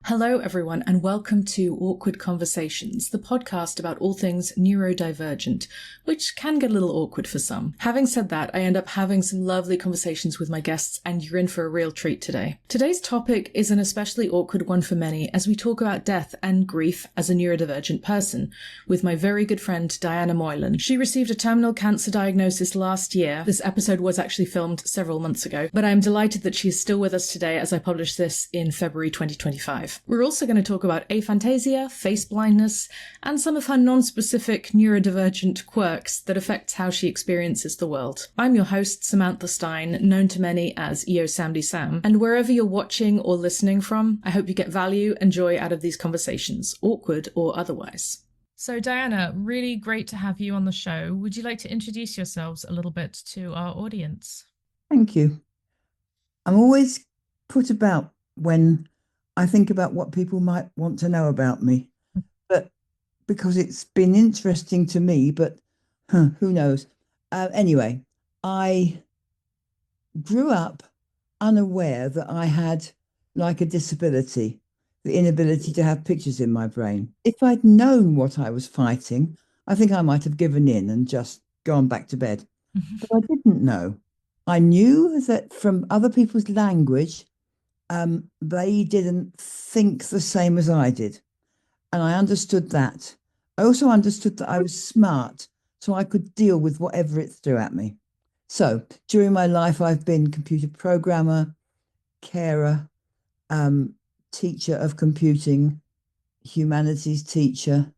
Hello, everyone, and welcome to Awkward Conversations, the podcast about all things neurodivergent, which can get a little awkward for some. Having said that, I end up having some lovely conversations with my guests, and you're in for a real treat today. Today's topic is an especially awkward one for many, as we talk about death and grief as a neurodivergent person, with my very good friend Dianna Moylan. She received a terminal cancer diagnosis last year. This episode was actually filmed several months ago, but I am delighted that she is still with us today as I publish this in February 2025. We're also going to talk about aphantasia, face blindness, and some of her non-specific neurodivergent quirks that affect how she experiences the world. I'm your host, Samantha Stein, known to many as EO Samdy Sam, and wherever you're watching or listening from, I hope you get value and joy out of these conversations, awkward or otherwise. So Dianna, really great to have you on the show. Would you like to introduce yourselves a little bit to our audience? Thank you. I'm always put about when I think about what people might want to know about me, but because it's been interesting to me, but who knows? Anyway, I grew up unaware that I had like a disability, the inability to have pictures in my brain. If I'd known what I was fighting, I think I might have given in and just gone back to bed. But I didn't know. I knew that from other people's language, they didn't think the same as I did. And I understood that. I also understood that I was smart, so I could deal with whatever it threw at me. So during my life, I've been computer programmer, carer, teacher of computing, humanities teacher.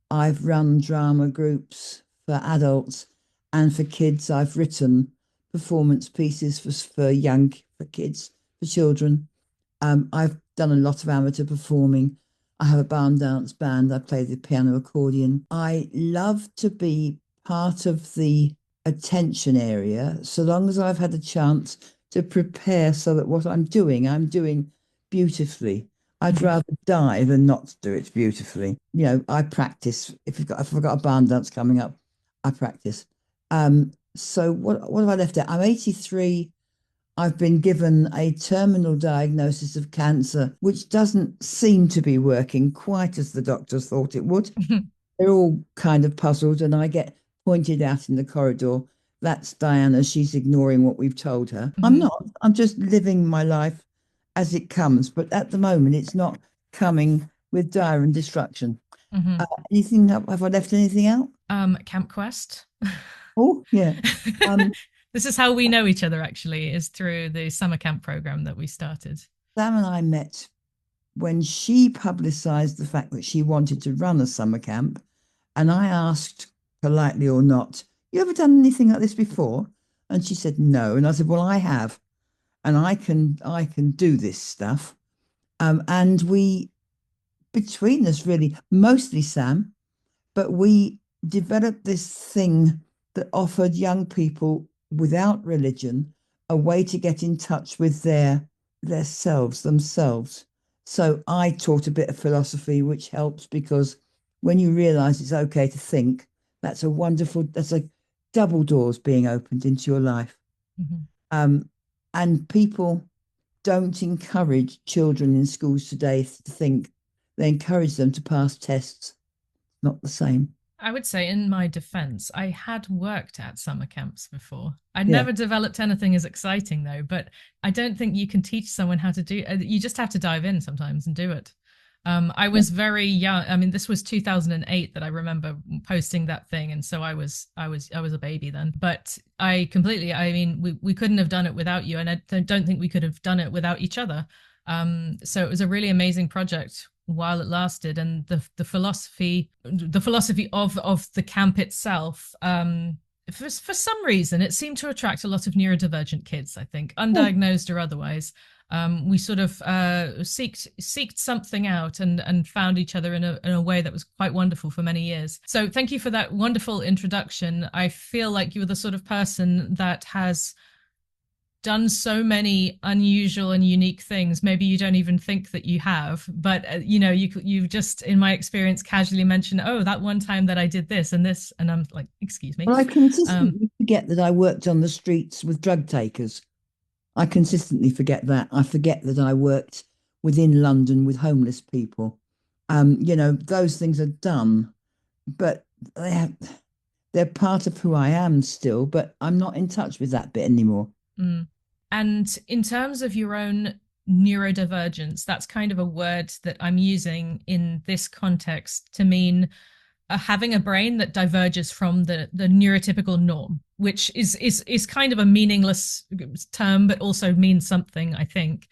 I've run drama groups for adults, and for kids, I've written performance pieces for kids, for children. I've done a lot of amateur performing. I have a barn dance band. I play the piano accordion. I love to be part of the attention area, so long as I've had a chance to prepare so that what I'm doing beautifully. I'd rather die than not do it beautifully. You know, I practice. If I've got a barn dance coming up, I practice. So what have I left out? I'm 83. I've been given a terminal diagnosis of cancer, which doesn't seem to be working quite as the doctors thought it would. They're all kind of puzzled, and I get pointed out in the corridor. That's Dianna. She's ignoring what we've told her. I'm not. I'm just living my life as it comes. But at the moment, it's not coming with dire and destruction. Anything? Have I left anything out? Camp Quest. Oh, yeah. This is how we know each other, actually, is through the summer camp program that we started. Sam and I met when she publicised the fact that she wanted to run a summer camp. And I asked, politely or not, you ever done anything like this before? And she said, no. And I said, well, I have. And I can do this stuff. And we, between us really, mostly Sam, but we developed this thing that offered young people without religion a way to get in touch with themselves. So I taught a bit of philosophy, which helps, because when you realize it's okay to think, that's like double doors being opened into your life. And people don't encourage children in schools today to think. They encourage them to pass tests. Not the same. I would say, in my defense, I had worked at summer camps before. I'd never developed anything as exciting, though, but I don't think you can teach someone how to do it. You just have to dive in sometimes and do it. I was very young. I mean, this was 2008 that I remember posting that thing. And so I was a baby then, but we couldn't have done it without you. And I don't think we could have done it without each other. So it was a really amazing project while it lasted, and the philosophy of the camp itself, for some reason it seemed to attract a lot of neurodivergent kids, I think, undiagnosed or otherwise. We sort of seeked something out and found each other in a way that was quite wonderful for many years. So thank you for that wonderful introduction. I feel like you were the sort of person that has done so many unusual and unique things. Maybe you don't even think that you have, but you've just, in my experience, casually mentioned, oh, that one time that I did this and this, and I'm like, excuse me. Well, I consistently forget that I worked on the streets with drug takers. I consistently forget that. I forget that I worked within London with homeless people. Those things are done, but they have, they're part of who I am still, but I'm not in touch with that bit anymore. Mm. And in terms of your own neurodivergence, that's kind of a word that I'm using in this context to mean having a brain that diverges from the neurotypical norm, which is kind of a meaningless term, but also means something, I think.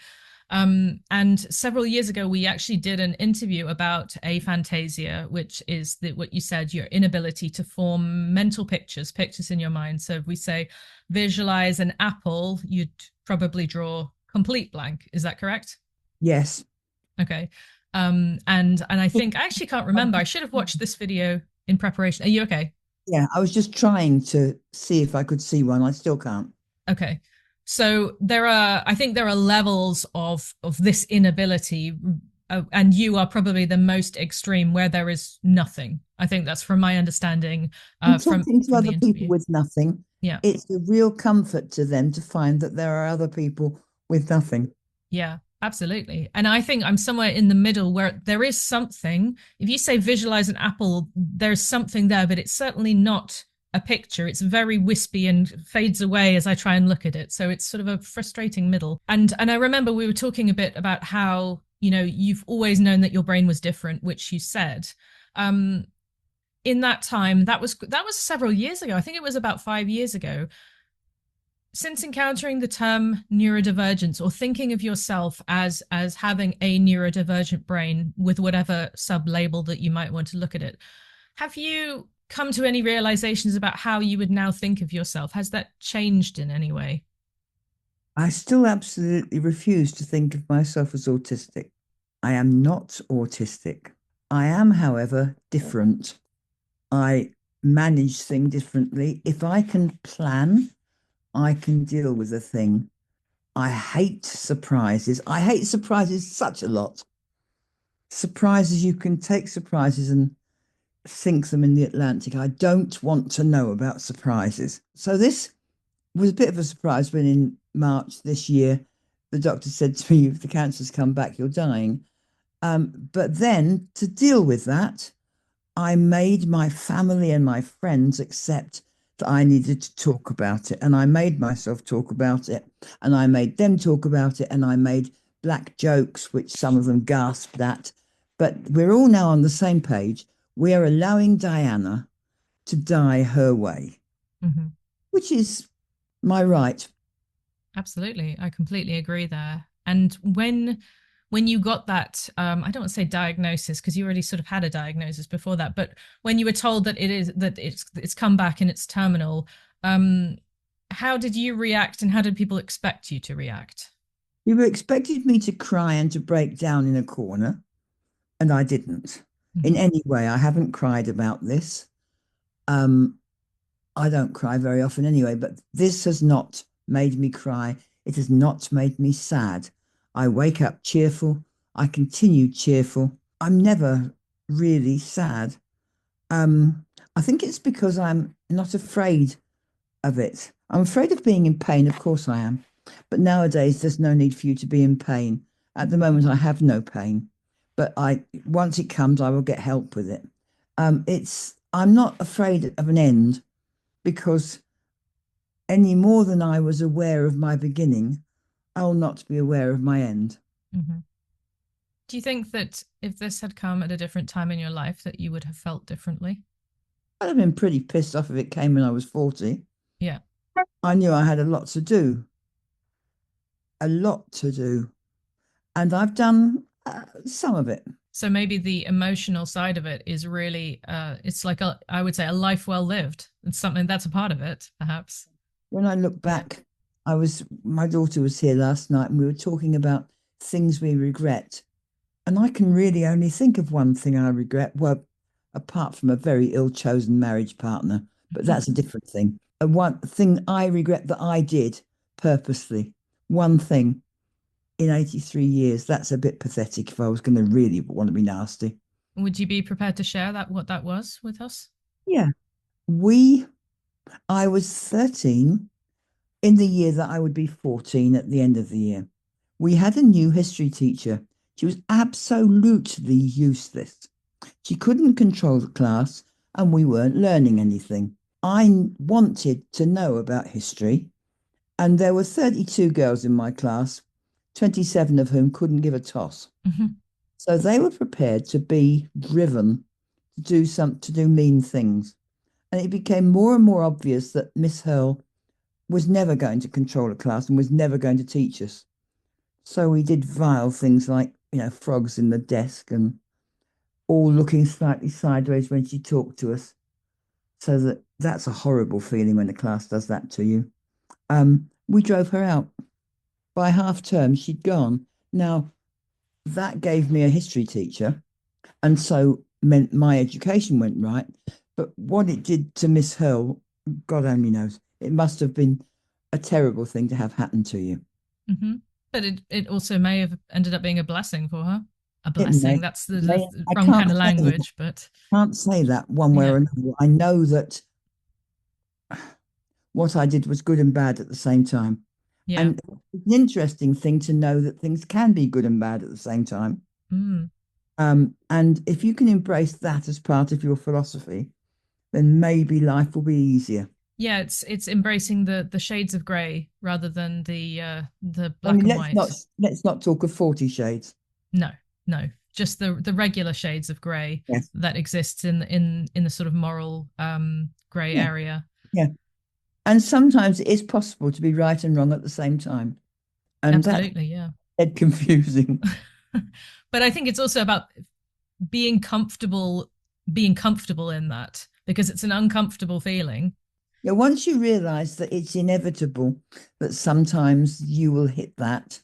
And several years ago, we actually did an interview about aphantasia, which is what you said, your inability to form mental pictures in your mind. So if we say visualize an apple, you'd probably draw complete blank. Is that correct? Yes. Okay. And I think I actually can't remember. I should have watched this video in preparation. Are you okay? Yeah, I was just trying to see if I could see one. I still can't. Okay. So I think there are levels of this inability, and you are probably the most extreme where there is nothing. I think that's from my understanding And from talking to the other people interview. with nothing, Yeah. it's a real comfort to them to find that there are other people with nothing. Yeah, absolutely. And I think I'm somewhere in the middle where there is something. If you say visualize an apple, there's something there, but it's certainly not a picture. It's very wispy and fades away as I try and look at it. So it's sort of a frustrating middle. And I remember we were talking a bit about how, you've always known that your brain was different, which you said. Um, in that time, that was several years ago. I think it was about 5 years ago. Since encountering the term neurodivergence or thinking of yourself as having a neurodivergent brain with whatever sub-label that you might want to look at it, have you come to any realizations about how you would now think of yourself? Has that changed in any way? I still absolutely refuse to think of myself as autistic. I am not autistic. I am, however, different. I manage things differently. If I can plan, I can deal with a thing. I hate surprises. I hate surprises such a lot. Surprises, you can take surprises and sink them in the Atlantic. I don't want to know about surprises. So this was a bit of a surprise when in March this year, the doctor said to me, if the cancer's come back, you're dying. But then to deal with that, I made my family and my friends accept that I needed to talk about it. And I made myself talk about it. And I made them talk about it. And I made black jokes, which some of them gasped at. But we're all now on the same page. We are allowing Dianna to die her way, Mm-hmm. which is my right. Absolutely. I completely agree there. And when you got that, I don't want to say diagnosis because you already sort of had a diagnosis before that, but when you were told that it's come back and it's terminal, um, how did you react and how did people expect you to react? You expected me to cry and to break down in a corner, and I didn't. In Mm-hmm. any way, I haven't cried about this. Um, I don't cry very often anyway, but this has not made me cry. It has not made me sad. I wake up cheerful. I continue cheerful. I'm never really sad. I think it's because I'm not afraid of it. I'm afraid of being in pain. Of course I am. But nowadays, there's no need for you to be in pain. At the moment, I have no pain. But once it comes, I will get help with it. I'm not afraid of an end because any more than I was aware of my beginning, I'll not be aware of my end. Mm-hmm. Do you think that if this had come at a different time in your life, that you would have felt differently? I'd have been pretty pissed off if it came when I was 40. Yeah. I knew I had a lot to do, and I've done some of it. So maybe the emotional side of it is really, it's like I would say a life well lived. It's something that's a part of it, perhaps. When I look Yeah. back, my daughter was here last night and we were talking about things we regret. And I can really only think of one thing I regret. Well, apart from a very ill-chosen marriage partner, but that's a different thing. One thing I regret that I did purposely, one thing in 83 years, that's a bit pathetic if I was going to really want to be nasty. Would you be prepared to share that what that was with us? Yeah. We, I was 13 in the year that I would be 14 at the end of the year. We had a new history teacher. She was absolutely useless. She couldn't control the class, and we weren't learning anything. I wanted to know about history, and there were 32 girls in my class, 27 of whom couldn't give a toss. Mhm. So they were prepared to be driven to do mean things. And it became more and more obvious that Miss Hurl was never going to control a class and was never going to teach us. So we did vile things like, frogs in the desk and all looking slightly sideways when she talked to us. So that's a horrible feeling when the class does that to you. We drove her out. By half term, she'd gone. Now, that gave me a history teacher, and so meant my education went right. But what it did to Miss Hurl, God only knows. It must have been a terrible thing to have happen to you. Hmm. But it also may have ended up being a blessing for her. A It blessing. That's the I wrong kind of language, but can't say that one way or yeah, another. I know that what I did was good and bad at the same time. yeah. And it's an interesting thing to know that things can be good and bad at the same time. Mm. And if you can embrace that as part of your philosophy, then maybe life will be easier. Yeah, it's embracing the shades of grey rather than the I black mean, and white. let's not talk of 40 shades. No, no, just the regular shades of grey Yes. that exists in the sort of moral grey Yeah. area. Yeah. And sometimes it is possible to be right and wrong at the same time. And that's Absolutely, yeah. dead confusing. But I think it's also about being comfortable being comfortable in that because it's an uncomfortable feeling. Yeah, once you realize that it's inevitable that sometimes you will hit that,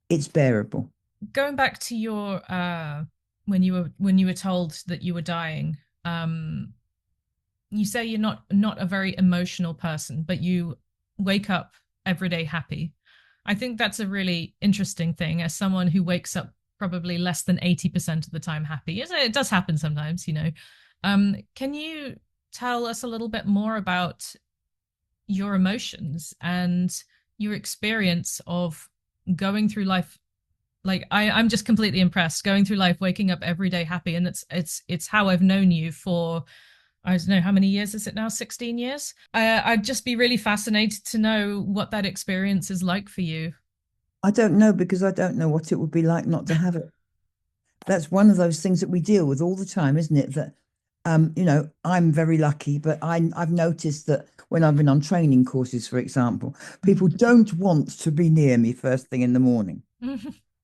it's bearable. Going back to your when you were told that you were dying, um you say you're not a very emotional person, but you wake up every day happy. I think that's a really interesting thing as someone who wakes up probably less than 80% of the time happy. It does happen sometimes, you know. Can you tell us a little bit more about your emotions and your experience of going through life? Like I'm just completely impressed going through life waking up every day happy, and it's how I've known you for I don't know how many years is it now, 16 years. I'd just be really fascinated to know what that experience is like for you. I don't know because I don't know what it would be like not to have it. That's one of those things that we deal with all the time, isn't it? That I'm very lucky, but I've noticed that when I've been on training courses, for example, people don't want to be near me first thing in the morning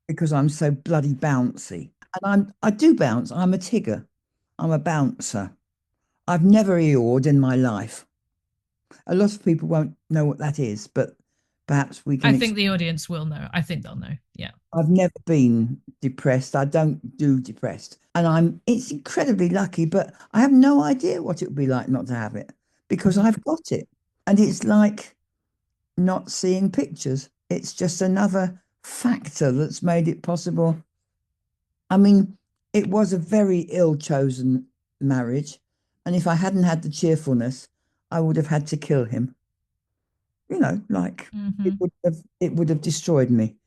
because I'm so bloody bouncy. And I do bounce. I'm a tigger. I'm a bouncer. I've never eored in my life. A lot of people won't know what that is, but perhaps we I can think the audience will know. I think they'll know. Yeah. I've never been depressed. I don't do depressed. And it's incredibly lucky, but I have no idea what it would be like not to have it because Mhm. I've got it. And it's like not seeing pictures. It's just another factor that's made it possible. I mean, it was a very ill-chosen marriage. And if I hadn't had the cheerfulness, I would have had to kill him. Like Hmm. it would have destroyed me.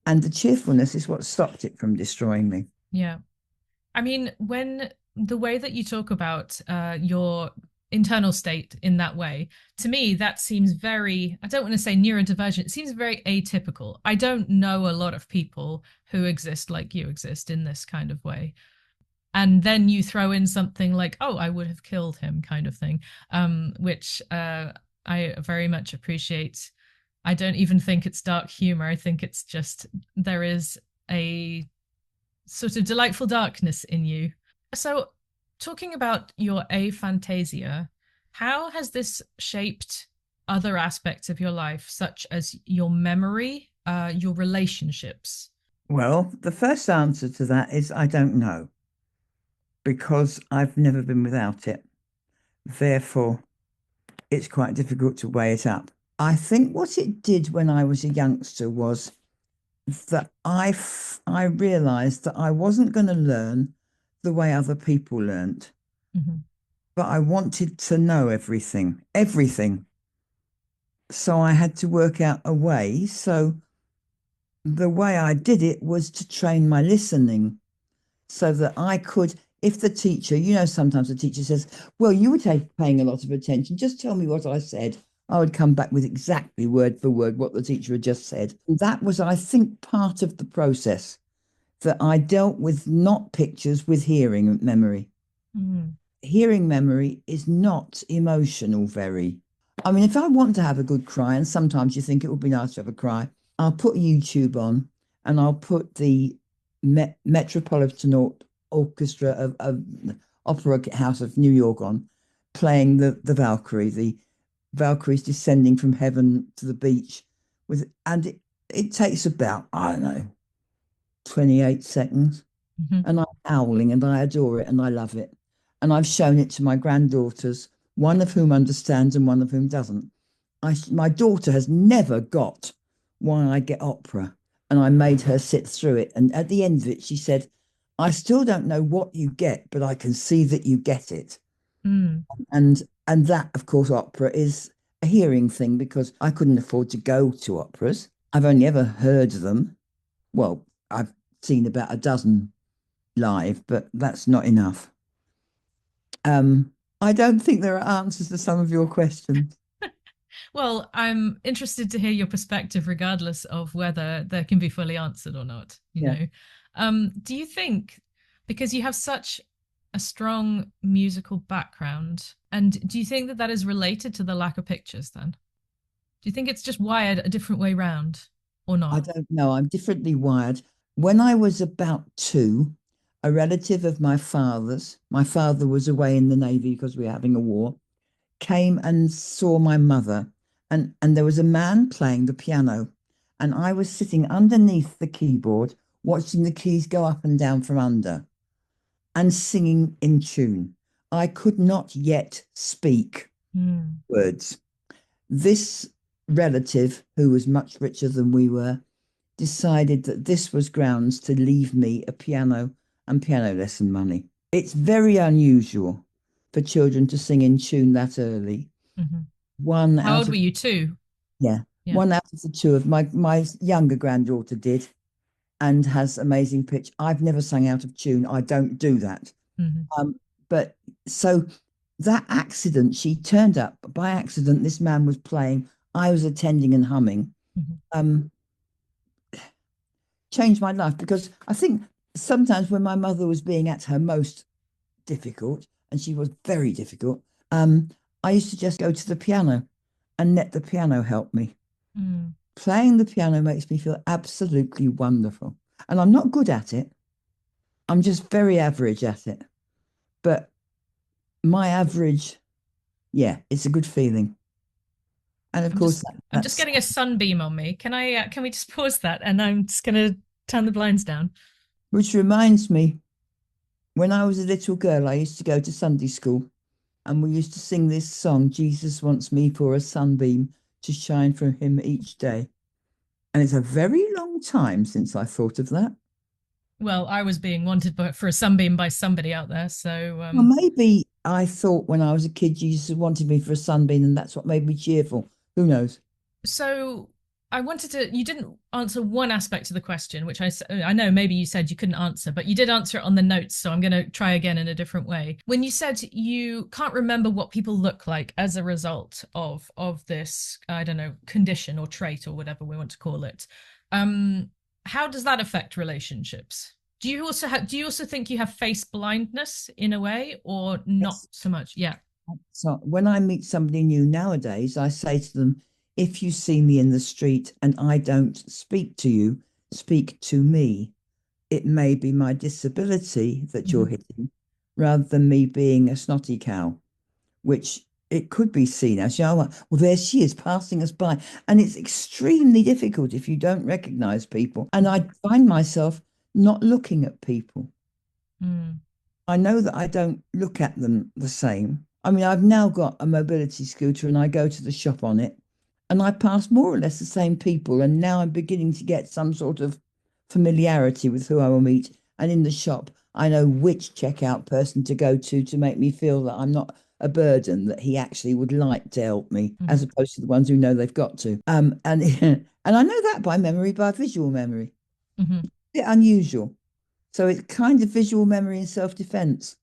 And the cheerfulness is what stopped it from destroying me. Yeah. I mean, when the way that you talk about your internal state in that way, to me, that seems very, I don't want to say neurodivergent, it seems very atypical. I don't know a lot of people who exist like you exist in this kind of way. And then you throw in something like, oh, I would have killed him kind of thing, which I very much appreciate. I don't even think it's dark humor. I think it's just there is a sort of delightful darkness in you. So, talking about your aphantasia, how has this shaped other aspects of your life, such as your memory, your relationships? Well, the first answer to that is I don't know because I've never been without it. Therefore, it's quite difficult to weigh it up. I think what it did when I was a youngster was that I realized that I wasn't going to learn the way other people learned, Mm-hmm. but I wanted to know everything, everything. So I had to work out a way. So the way I did it was to train my listening so that I could, if the teacher, sometimes the teacher says, well, you were paying a lot of attention, just tell me what I said. I would come back with exactly word for word what the teacher had just said. That was, I think, part of the process that I dealt with not pictures, with hearing memory. Mm. Hearing memory is not emotional, very. I mean, if I want to have a good cry, and sometimes you think it would be nice to have a cry, I'll put YouTube on and I'll put the Metropolitan Orchestra of Opera House of New York on, playing the Valkyrie, the Valkyries descending from heaven to the beach, and it takes about, I don't know, 28 seconds. Mhm. And I'm howling and I adore it and I love it. And I've shown it to my granddaughters, one of whom understands and one of whom doesn't. My daughter has never got why I get opera, and I made her sit through it. And at the end of it, she said, I still don't know what you get, but I can see that you get it. Mm. And that, of course, opera is a hearing thing because I couldn't afford to go to operas. I've only ever heard them. Well, I've seen about a dozen live, but that's not enough. I don't think there are answers to some of your questions. Well, I'm interested to hear your perspective, regardless of whether they can be fully answered or not. Yeah. Do you think, because you have such a strong musical background, and do you think that that is related to the lack of pictures then? Do you think it's just wired a different way round or I not? don't know. I'm differently wired. When I was about two, a relative of my father was away in the Navy because we were having a war, came and saw my mother, and there was a man playing the piano, and I was sitting underneath the keyboard watching the keys go up and down from under and singing in tune. I could not yet speak Mm. words. This relative, who was much richer than we were, decided that this was grounds to leave me a piano and piano lesson money. It's very unusual for children to sing in tune that early. Hmm. One How out old were of you? Two? Yeah, Yeah. one out of the two of my younger granddaughter did and has amazing pitch. I've never sung out of tune. I don't do that. Hmm. Um, but so that accident, she turned up by accident. This man was playing. I was attending and humming. Hmm. Um, Changed my life because I think sometimes when my mother was being at her most difficult, and she was very difficult, I used to just go to the piano and let the piano help me. Mm. Playing the piano makes me feel absolutely wonderful. And I'm not good at it. I'm just very average at it. But my average, yeah, it's a good feeling. And of I'm course, just I'm just that's getting a sunbeam on me. Can we just pause that? And I'm just gonna turn the blinds down. which reminds me, when I was a little girl, I used to go to Sunday school and we used to sing this song, Jesus wants me for a sunbeam to shine from him each day. And it's a very long time since I thought of that. Well, I was being wanted for a sunbeam by somebody out there, so Well, maybe I thought when I was a kid, Jesus wanted me for a sunbeam, and that's what made me cheerful. Who knows? so I wanted to. You didn't answer one aspect of the question, which I know maybe you said you couldn't answer, but you did answer it on the notes. So I'm going to try again in a different way. When you said you can't remember what people look like as a result of this, I don't know, condition or trait or whatever we want to call it, um, how does that affect relationships? Do you also think you have face blindness in a way, or not Yes. so much? Yeah. So when I meet somebody new nowadays, I say to them, if you see me in the street and I don't speak to you, speak to me. It may be my disability that you're Mhm. hitting rather than me being a snotty cow, which it could be seen as, well, there she is passing us by. And it's extremely difficult if you don't recognize people. And I find myself not looking at people. Mm. I know that I don't look at them the same. I mean, I've now got a mobility scooter and I go to the shop on it and I pass more or less the same people. And now I'm beginning to get some sort of familiarity with who I will meet. And in the shop, I know which checkout person to go to make me feel that I'm not a burden that he actually would like to help me, as Hmm. opposed to the ones who know they've got to. And and I know that by memory, by visual memory. Hmm. Bit unusual. So it's kind of visual memory and self-defense.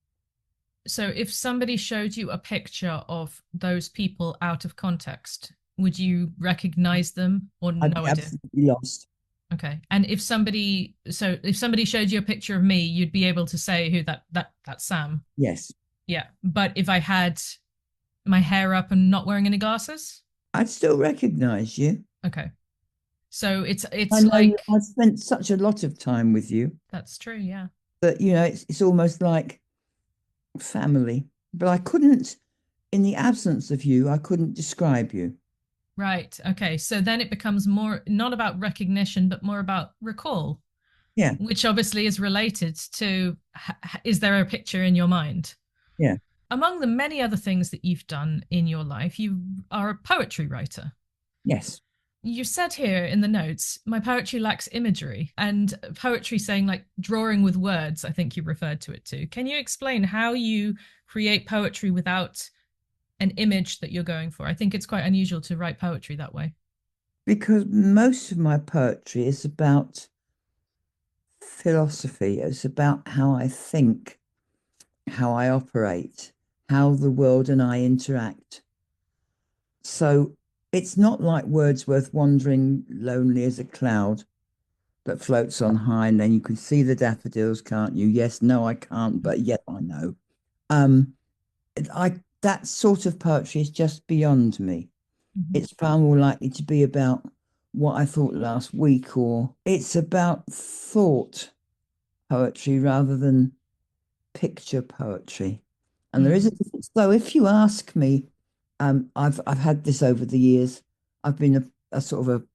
So if somebody showed you a picture of those people out of context, would you recognize them or I'd no be idea? absolutely lost. Okay. And if somebody showed you a picture of me, you'd be able to say who that's Sam. Yes. Yeah. But if I had my hair up and not wearing any glasses, I'd still recognize you. okay. So I it's know you, like I've spent such a lot of time with you that's true, yeah. that, it's almost like family. But I couldn't, in the absence of you, I couldn't describe you. Right. Okay. So then it becomes more not about recognition, but more about recall, Yeah. which obviously is related to is there a picture in your mind? Yeah. Among the many other things that you've done in your life, you are a poetry writer. Yes. You said here in the notes, my poetry lacks imagery, and poetry saying like drawing with words, I think you referred to it to. Can you explain how you create poetry without an image that you're going for? I think it's quite unusual to write poetry that way. Because most of my poetry is about philosophy. It's about how I think, how I operate, how the world and I interact. So it's not like Wordsworth wandering lonely as a cloud that floats on high, and then you can see the daffodils, can't you? Yes, no, I can't, but yet I know. Um, I that sort of poetry is just beyond me. Mm-hmm. It's far more likely to be about what I thought last week, or it's about thought poetry rather than picture poetry. And there is a Mm. difference. So if you ask me, I've had this over the years. I've been a sort of a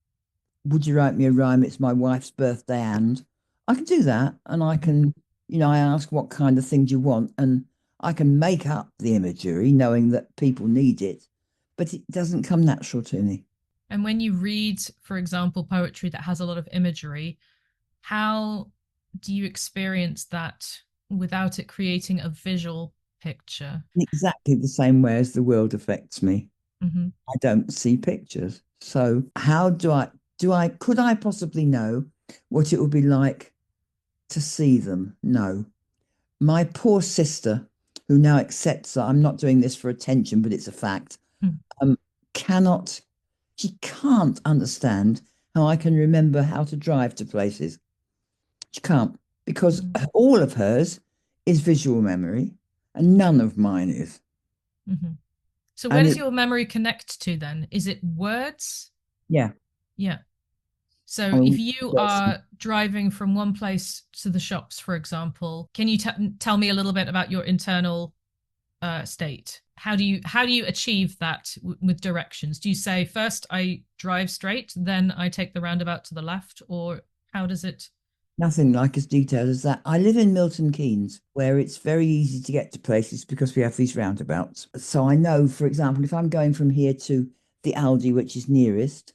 would you write me a rhyme? It's my wife's birthday, and I can do that. And I Mm-hmm. can, I ask what kind of thing do you want, and I can make up the imagery knowing that people need it, but it doesn't come natural to me. And when you read, for example, poetry that has a lot of imagery, how do you experience that without it creating a visual picture? In exactly the same way as the world affects me. Mm-hmm. I don't see pictures. So how could I possibly know what it would be like to see them? No. My poor sister, who now accepts that I'm not doing this for attention, but it's a fact, um, cannot, she can't understand how I can remember how to drive to places. She can't, because Mm-hmm. all of hers is visual memory and none of mine is. Mm-hmm. So where And does it, your memory connect to then? Is it words? yeah, Yeah. I So if mean, you yes, are driving from one place to the shops, for example, can you tell me a little bit about your internal state? How do you achieve that with directions? Do you say first I drive straight, then I take the roundabout to the left, or how does it? nothing like as detailed as that. I live in Milton Keynes, where it's very easy to get to places because we have these roundabouts. So I know, for example, if I'm going from here to the Aldi, which is nearest,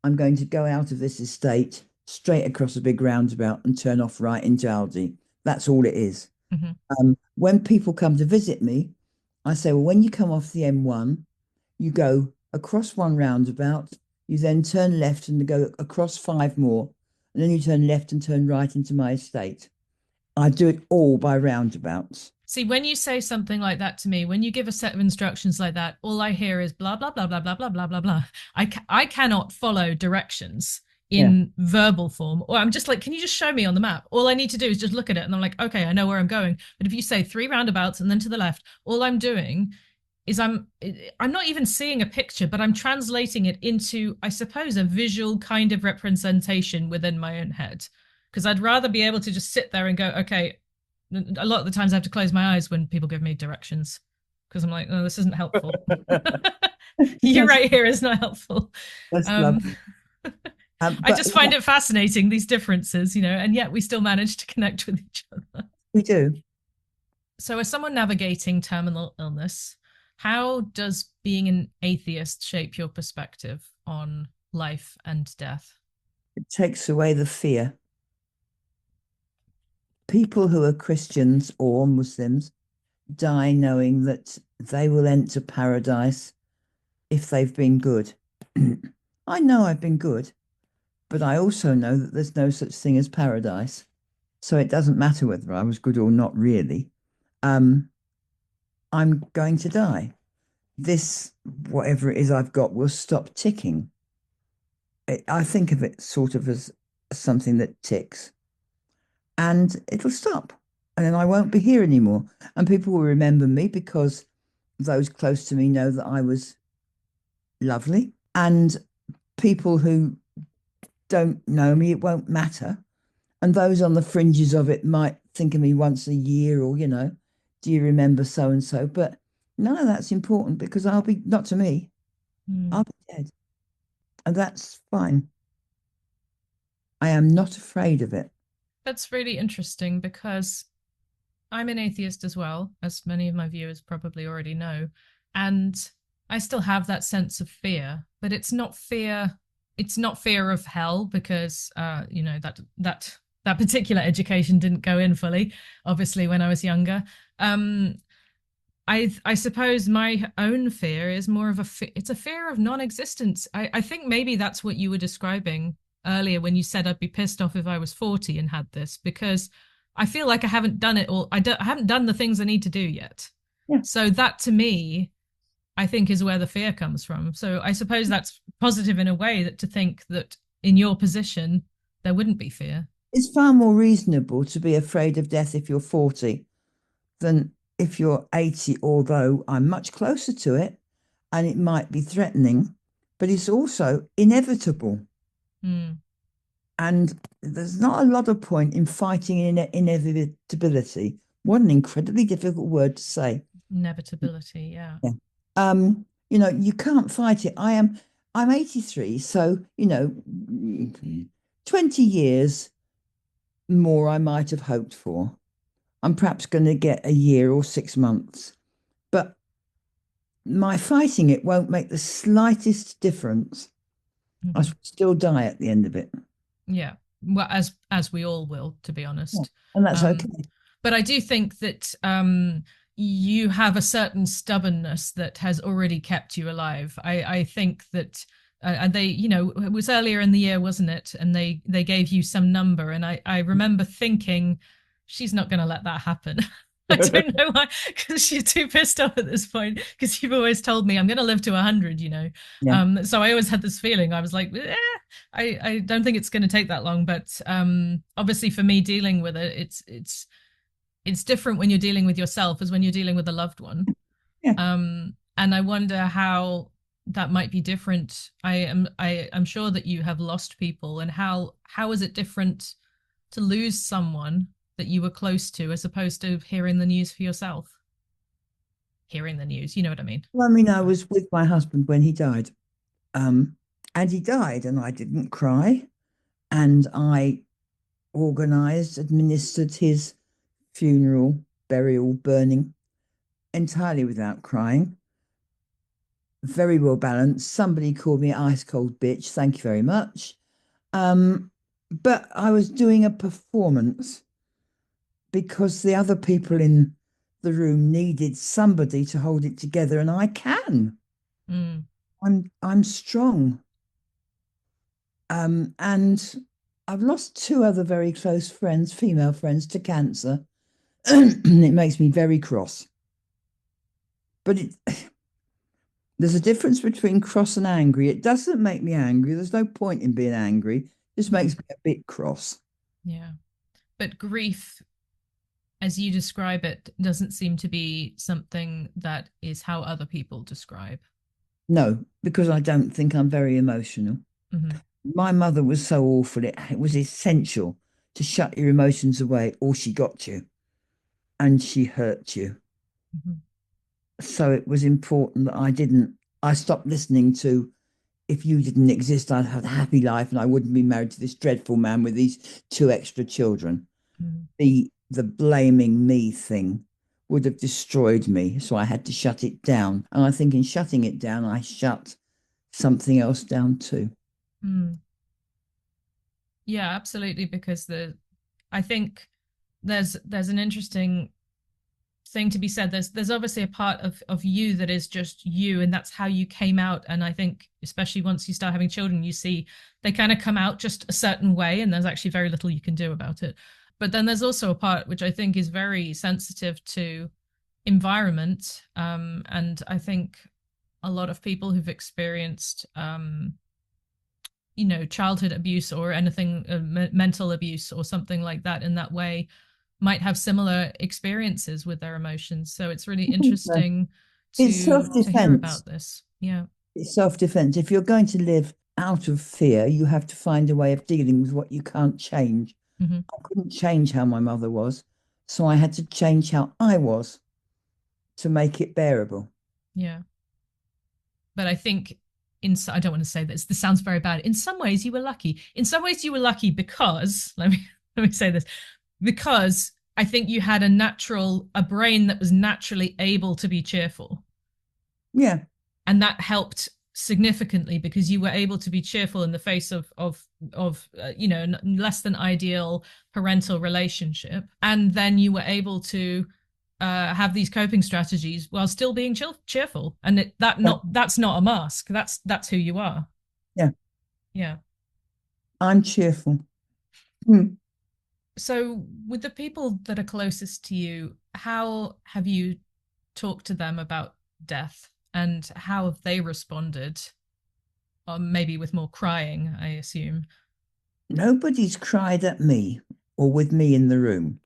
I'm going to go out of this estate straight across a big roundabout and turn off right into Aldi. That's all it is. Mm-hmm. When people come to visit me, I say, well, when you come off the M1, you go across one roundabout, you then turn left and go across five more, and then you turn left and turn right into my estate. I do it all by roundabouts. See, when you say something like that to me, when you give a set of instructions like that, all I hear is blah blah blah blah blah blah blah blah blah. I cannot follow directions Yeah. in verbal form, or I'm just like, can you just show me on the map? All I need to do is just look at it, and I'm like, okay, I know where I'm going. But if you say three roundabouts and then to the left, all I'm doing is I'm not even seeing a picture, but I'm translating it into, I suppose, a visual kind of representation within my own head. Because I'd rather be able to just sit there and go, okay, a lot of the times I have to close my eyes when people give me directions because I'm like, oh, this isn't helpful. You That's right here is not helpful. that's Um, lovely. I But just yeah, find it fascinating, these differences, and yet we still manage to connect with each other. we do. So, as someone navigating terminal illness, how does being an atheist shape your perspective on life and death? It takes away the fear. People who are Christians or Muslims die knowing that they will enter paradise if they've been good. I know I've been good, but I also know that there's no such thing as paradise. So it doesn't matter whether I was good or not, really. Um, I'm going to die. This, whatever it is I've got, will stop ticking. I think of it sort of as something that ticks and it'll stop. And then I won't be here anymore. And people will remember me because those close to me know that I was lovely. And people who don't know me, it won't matter. And those on the fringes of it might think of me once a year or, do you remember so and so? But none of that's important because I'll be, not to me, I'll Mm. be dead. And that's fine. I am not afraid of it. That's really interesting because I'm an atheist as well, as many of my viewers probably already know. And I still have that sense of fear, but it's not fear. It's not fear of hell because, that particular education didn't go in fully, obviously, when I was younger. Um, I suppose my own fear is more of it's a fear of non-existence. I think maybe that's what you were describing earlier when you said I'd be pissed off if I was 40 and had this because I feel like I haven't done it all. I haven't done the things I need to do yet. Yeah. So that to me, I think is where the fear comes from. So I suppose that's positive in a way that to think that in your position there wouldn't be fear. It's far more reasonable to be afraid of death if you're 40 than if you're 80, although I'm much closer to it and it might be threatening, but it's also inevitable. Mm, And there's not a lot of point in fighting inevitability. What an incredibly difficult word to say. inevitability, yeah. Yeah. You can't fight it. I'm 83, so 20 years more I might have hoped for. I'm perhaps going to get a year or 6 months, but my fighting it won't make the slightest difference. I Hmm. shall still die at the end of it. Yeah. Well, as we all will, to be Yeah. honest. And that's Um, okay. but I do think that you have a certain stubbornness that has already kept you alive. I think that and they, it was earlier in the year, wasn't it? And they gave you some number, and I remember thinking, she's not going to let that happen. I don't know why, because she's too pissed off at this point. Because you've always told me I'm going to live to 100. Yeah. So I always had this feeling. I was like, I don't think it's going to take that long. But obviously, for me, dealing with it, it's different when you're dealing with yourself as when you're dealing with a loved one. Yeah. And I wonder how that might be different. I'm sure that you have lost people, and how is it different to lose someone that you were close to as opposed to hearing the news for yourself? Hearing the news, you know what I mean? Well, I was with my husband when he died. Um, and he died, and I didn't cry. And I organized, administered his funeral, burial, burning entirely without crying. Very well balanced. Somebody called me ice cold bitch. Thank you very much. But I was doing a performance because the other people in the room needed somebody to hold it together, and I can. Mm, I'm strong. And I've lost two other very close friends, female friends, to cancer. It makes me very cross. But there's a difference between cross and angry. It doesn't make me angry. There's no point in being angry. It just makes mhm, me a bit cross. yeah. But grief, as you describe it, doesn't seem to be something that is how other people describe. No, because I don't think I'm very emotional. Hmm. My mother was so awful. It was essential to shut your emotions away, or she got you and she hurt you. Hmm. So it was important that I stopped listening to, if you didn't exist, I'd have a happy life and I wouldn't be married to this dreadful man with these two extra children. Hmm. The blaming me thing would have destroyed me. So I had to shut it down. And I think in shutting it down, I shut something else down too. Mm. Yeah, absolutely. Because I think there's an interesting thing to be said. There's obviously a part of you that is just you, and that's how you came out. And I think especially once you start having children, you see they kind of come out just a certain way, and there's actually very little you can do about it. But then there's also a part which I think is very sensitive to environment, and I think a lot of people who've experienced childhood abuse or anything, mental abuse or something like that in that way, might have similar experiences with their emotions. So it's really So interesting it's to hear self-defense. about this. Yeah. It's self-defense. If you're going to live out of fear, you have to find a way of dealing with what you can't change. Hmm. I couldn't change how my mother was, so I had to change how I was to make it bearable. Yeah. But I think I don't want to say this. This sounds very bad. In some ways, you were lucky. In some ways, you were lucky because let me say this, because I think you had a brain that was naturally able to be cheerful, Yeah, and that helped significantly because you were able to be cheerful in the face of less than ideal parental relationship, and then you were able to have these coping strategies while still being cheerful, and yeah, that's not a mask. That's who you are. yeah. Yeah. I'm cheerful. Hmm. So with the people that are closest to you, how have you talked to them about death, and how have they responded? Or maybe with more crying, I assume. Nobody's cried at me or with me in the room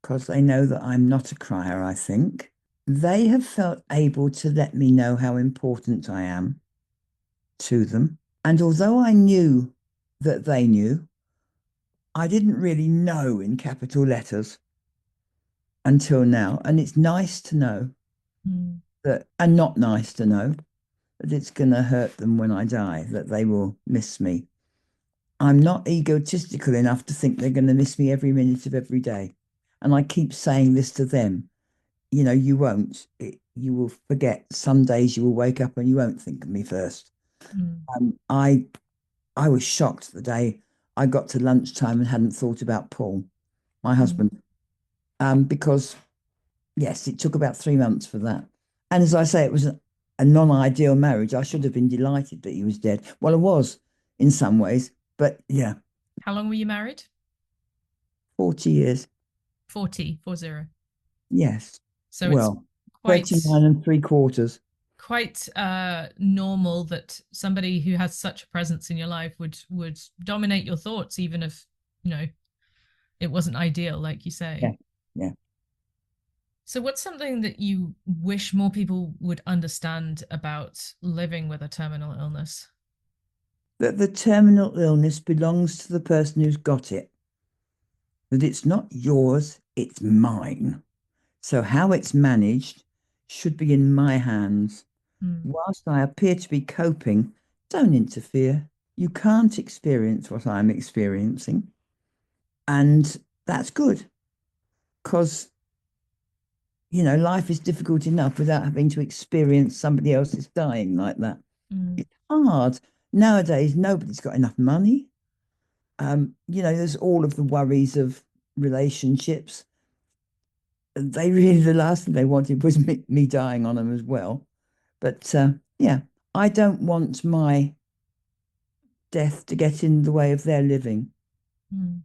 because they know that I'm not a crier, I think. They have felt able to let me know how important I am to them. And although I knew that they knew, I didn't really know in capital letters until now. And it's nice to know Mm. that, and not nice to know that it's going to hurt them when I die, that they will miss me. I'm not egotistical enough to think they're going to miss me every minute of every day. And I keep saying this to them, you won't. You will forget. Some days you will wake up and you won't think of me first. Mm. Um, I I was shocked the day I got to lunchtime and hadn't thought about Paul, my Mm. husband, because yes, it took about 3 months for that. And as I say, it was a non-ideal marriage. I should have been delighted that he was dead. Well, I was in some ways, but yeah, How long were you married? 40 years. 40, 40. Yes. So it's Well, quite 39 and three quarters. quite normal that somebody who has such a presence in your life would dominate your thoughts, even if you know it wasn't ideal, like you Yeah. say. Yeah. So what's something that you wish more people would understand about living with a terminal illness? That the terminal illness belongs to the person who's got it, that it's not yours, it's mine. So how it's managed should be in my hands. Mm. Whilst I appear to be coping, don't interfere. You can't experience what I'm experiencing. And that's good because, life is difficult enough without having to experience somebody else's dying like that. Mm. It's hard. Nowadays, nobody's got enough money. There's all of the worries of relationships. They really, the last thing they wanted was me dying on them as well. But yeah, I don't want my death to get in the way of their living. Mm.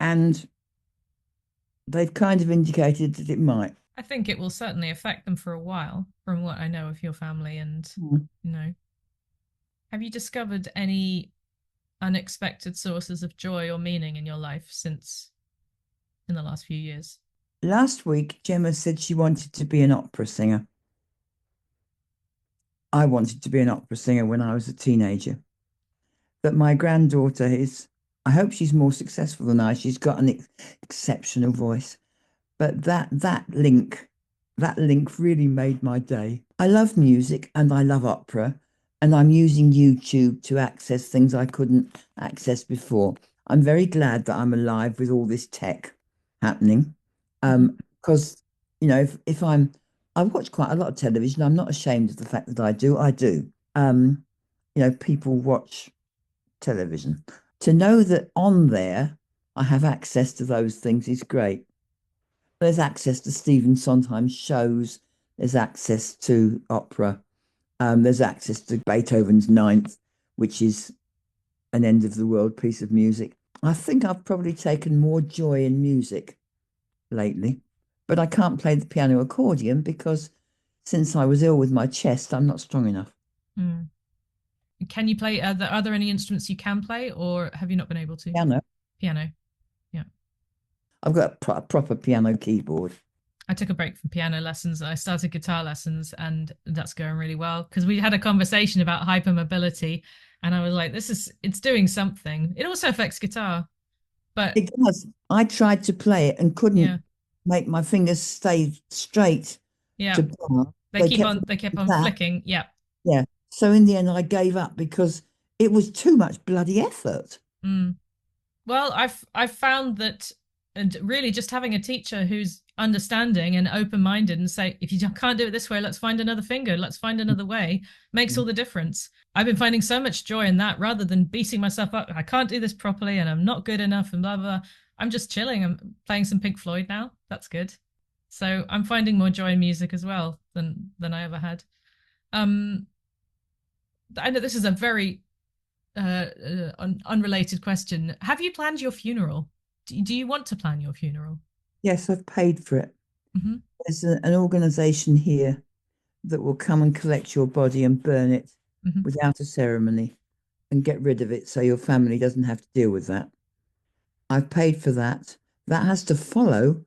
And they've kind of indicated that it might. I think it will certainly affect them for a while, from what I know of your family. And, Mm. you know, have you discovered any unexpected sources of joy or meaning in your life since in the last few years? Last week, Gemma said she wanted to be an opera singer. I wanted to be an opera singer when I was a teenager. But my granddaughter is, I hope she's more successful than I. She's got an exceptional voice. But that link really made my day. I love music and I love opera, and I'm using YouTube to access things I couldn't access before. I'm very glad that I'm alive with all this tech happening. Mm-hmm. Because if I watch quite a lot of television. I'm not ashamed of the fact that I do. I do. People watch television. To know that on there I have access to those things is great. There's access to Stephen Sondheim's shows. There's access to opera. There's access to Beethoven's Ninth, which is an end of the world piece of music. I think I've probably taken more joy in music lately, but I can't play the piano accordion because since I was ill with my chest, I'm not strong enough. Mm. Can you play? Are there any instruments you can play, or have you not been able to? Piano, Piano. Yeah. I've got a proper piano keyboard. I took a break from piano lessons. I started guitar lessons, and that's going really well because we had a conversation about hypermobility, and I was like, it's doing something. It also affects guitar, but It does. I tried to play it and yeah, couldn't make my fingers stay straight yeah, to bar. they keep on That. flicking. Yeah. Yeah. So in the end, I gave up because it was too much bloody effort. Mm. Well, I've found that, and really just having a teacher who's understanding and open-minded and say, if you can't do it this way, let's find another finger, let's find another way, makes all the difference. I've been finding so much joy in that rather than beating myself up. I can't do this properly and I'm not good enough and blah blah. I'm just chilling. I'm playing some Pink Floyd now. That's good. So I'm finding more joy in music as well than I ever had. Um, I know this is a very unrelated question. Have you planned your funeral? Do you want to plan your funeral? Yes, I've paid for it. Mm-hmm. There's an organization here that will come and collect your body and burn it Mm-hmm. without a ceremony and get rid of it so your family doesn't have to deal with that. I've paid for that. That has to follow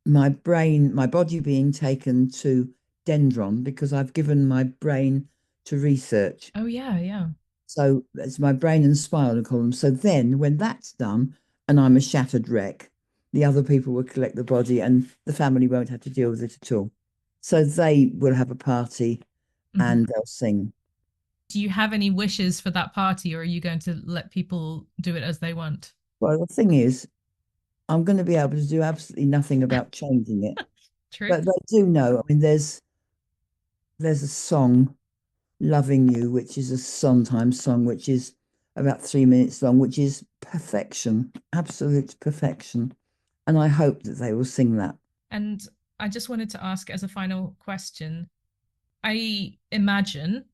my body being taken to Dendron because I've given my brain to research. Oh yeah, yeah. So it's my brain and spinal column. So then when that's done and I'm a shattered wreck, the other people will collect the body and the family won't have to deal with it at all. So they will have a party Mm-hmm. and they'll sing. Do you have any wishes for that party, or are you going to let people do it as they want? Well, the thing is, I'm going to be able to do absolutely nothing about changing it. True. But they do know. I mean, there's a song, Loving You, which is a Sondheim song, which is about 3 minutes long, which is perfection, absolute perfection. And I hope that they will sing that. And I just wanted to ask as a final question. I imagine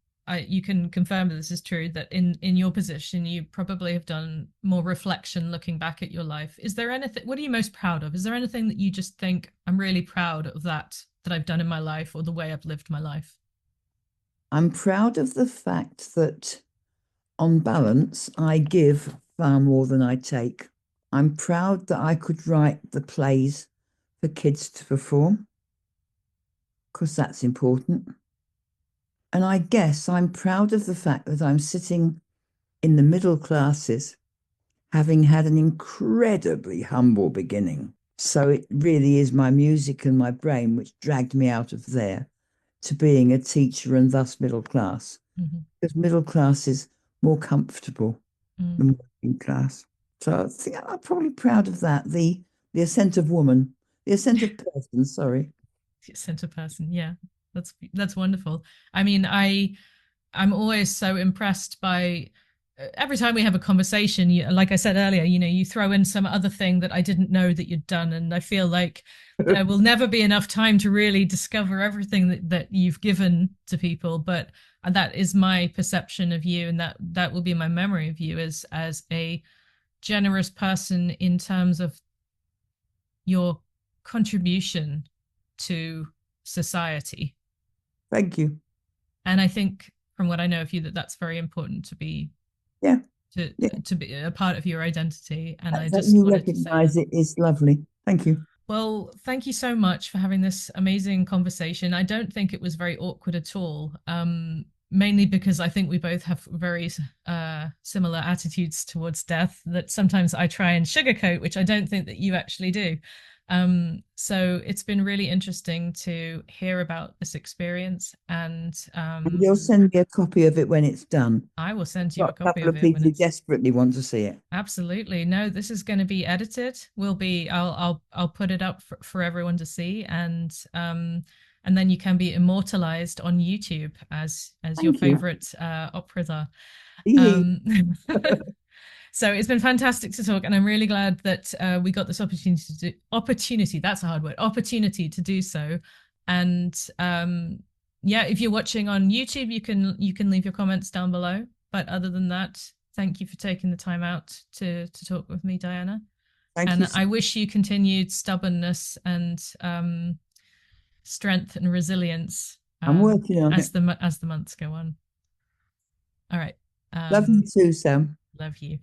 you can confirm that this is true, that in your position you probably have done more reflection looking back at your life. Is there anything, what are you most proud of? Is there anything that you just think, I'm really proud of that I've done in my life, or the way I've lived my life? I'm proud of the fact that on balance, I give far more than I take. I'm proud that I could write the plays for kids to perform, because that's important. And I guess I'm proud of the fact that I'm sitting in the middle classes, having had an incredibly humble beginning. So it really is my music and my brain which dragged me out of there to being a teacher and thus middle class. Mm-hmm. Because middle class is more comfortable Mm. than working class. So I think I'm probably proud of that. The ascent of woman, the ascent of person, sorry. Center person, yeah, that's wonderful. I mean, I'm always so impressed by every time we have a conversation, like I said earlier, you throw in some other thing that I didn't know that you'd done. And I feel like there will never be enough time to really discover everything that you've given to people. But that is my perception of you. And that will be my memory of you as a generous person in terms of your contribution to society. Thank you. And I think from what I know of you, that's very important to be Yeah. to Yeah. to be a part of your identity. And I That just you wanted to say that. recognize it is lovely. Thank you. Well, thank you so much for having this amazing conversation. I don't think it was very awkward at all. Mainly because I think we both have very similar attitudes towards death that sometimes I try and sugarcoat, which I don't think that you actually do. So it's been really interesting to hear about this experience, and And you'll send me a copy of it when it's done. I will send you a Got a copy couple of of it when people who it's desperately want to see it. absolutely. No, this is going to be edited. I'll put it up for everyone to see, and then you can be immortalized on YouTube as your Thank you. favorite opera. Hee hee. Um, So it's been fantastic to talk, and I'm really glad that we got this opportunity. That's a hard word. Opportunity to do so. And yeah, if you're watching on YouTube, you can leave your comments down below. But other than that, thank you for taking the time out to talk with me, Dianna. Thank you. And I wish you continued stubbornness and strength and resilience I'm working on it. as the months go on. All right. Love you Um, too, Sam. love you.